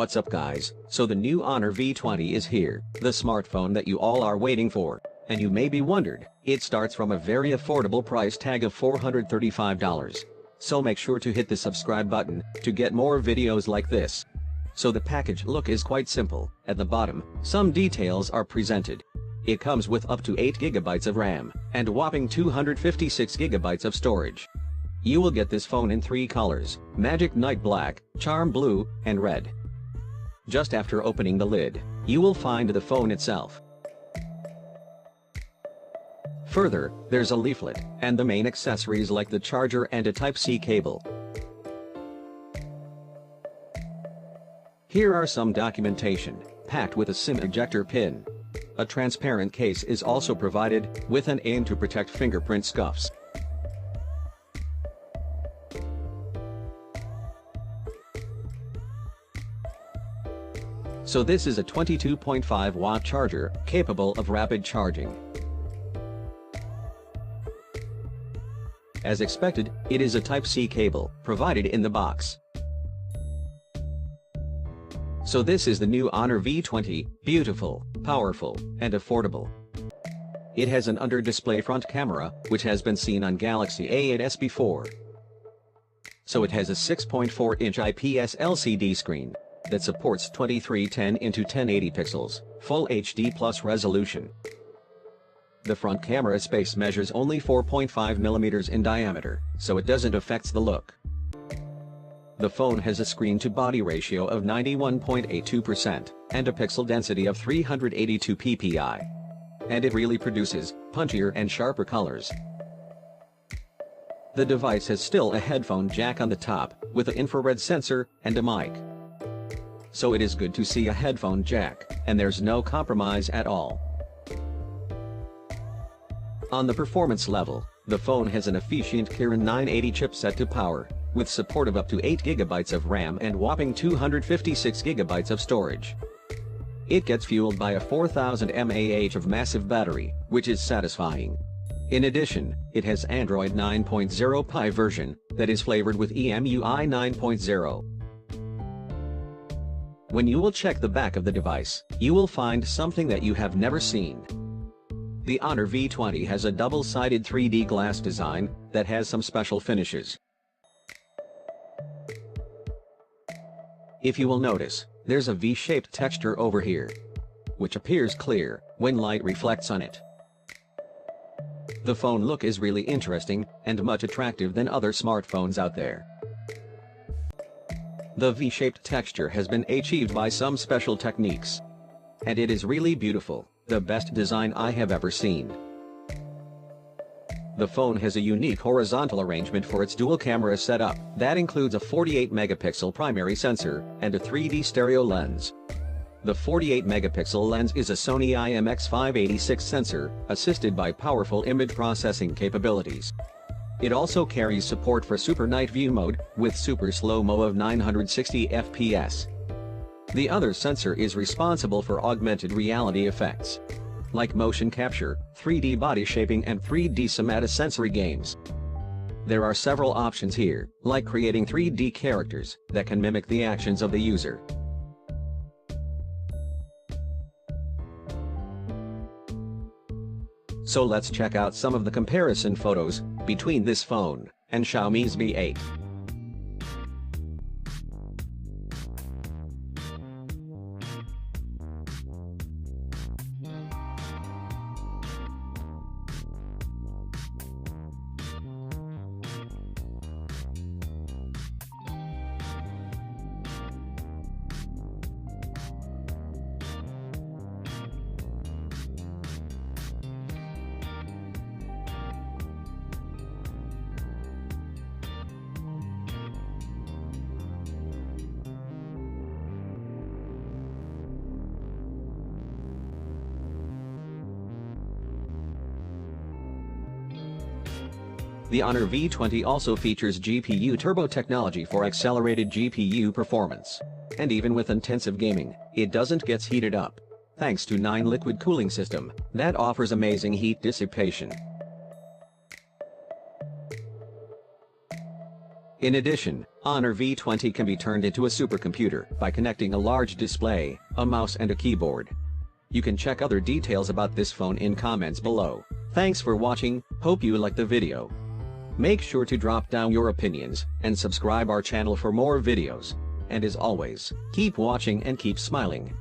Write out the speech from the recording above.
What's up guys, so the new Honor V20 is here, the smartphone that you all are waiting for. And you may be wondered, it starts from a very affordable price tag of $435. So make sure to hit the subscribe button, to get more videos like this. So the package look is quite simple. At the bottom, some details are presented. It comes with up to 8 GB of RAM, and whopping 256 GB of storage. You will get this phone in 3 colors, Magic Night Black, Charm Blue, and Red. Just after opening the lid, you will find the phone itself. Further, there's a leaflet, and the main accessories like the charger and a Type-C cable. Here are some documentation, packed with a SIM ejector pin. A transparent case is also provided, with an aim to protect fingerprint scuffs. So this is a 22.5 watt charger, capable of rapid charging. As expected, it is a Type-C cable, provided in the box. So this is the new Honor V20, beautiful, powerful, and affordable. It has an under-display front camera, which has been seen on Galaxy A8s before. So it has a 6.4-inch IPS LCD screen that supports 2310 x 1080 pixels, Full HD Plus resolution. The front camera space measures only 4.5 mm in diameter, so it doesn't affect the look. The phone has a screen-to-body ratio of 91.82% and a pixel density of 382 ppi. And it really produces punchier and sharper colors. The device has still a headphone jack on the top, with an infrared sensor and a mic. So it is good to see a headphone jack, and there's no compromise at all. On the performance level, the phone has an efficient Kirin 980 chipset to power, with support of up to 8 GB of RAM and whopping 256 GB of storage. It gets fueled by a 4000 mAh of massive battery, which is satisfying. In addition, it has Android 9.0 Pie version, that is flavored with EMUI 9.0. When you will check the back of the device, you will find something that you have never seen. The Honor V20 has a double-sided 3D glass design that has some special finishes. If you will notice, there's a V-shaped texture over here, which appears clear when light reflects on it. The phone look is really interesting and much attractive than other smartphones out there. The V-shaped texture has been achieved by some special techniques. And it is really beautiful, the best design I have ever seen. The phone has a unique horizontal arrangement for its dual camera setup that includes a 48-megapixel primary sensor and a 3D stereo lens. The 48-megapixel lens is a Sony IMX586 sensor, assisted by powerful image processing capabilities. It also carries support for Super Night View mode, with super slow-mo of 960 fps. The other sensor is responsible for augmented reality effects, like motion capture, 3D body shaping and 3D somatosensory games. There are several options here, like creating 3D characters that can mimic the actions of the user. So let's check out some of the comparison photos between this phone and Xiaomi's Mi 8. The Honor V20 also features GPU turbo technology for accelerated GPU performance. And even with intensive gaming, it doesn't get heated up, thanks to 9 liquid cooling system that offers amazing heat dissipation. In addition, Honor V20 can be turned into a supercomputer by connecting a large display, a mouse and a keyboard. You can check other details about this phone in comments below. Thanks for watching, hope you liked the video. Make sure to drop down your opinions, and subscribe our channel for more videos. And as always, keep watching and keep smiling.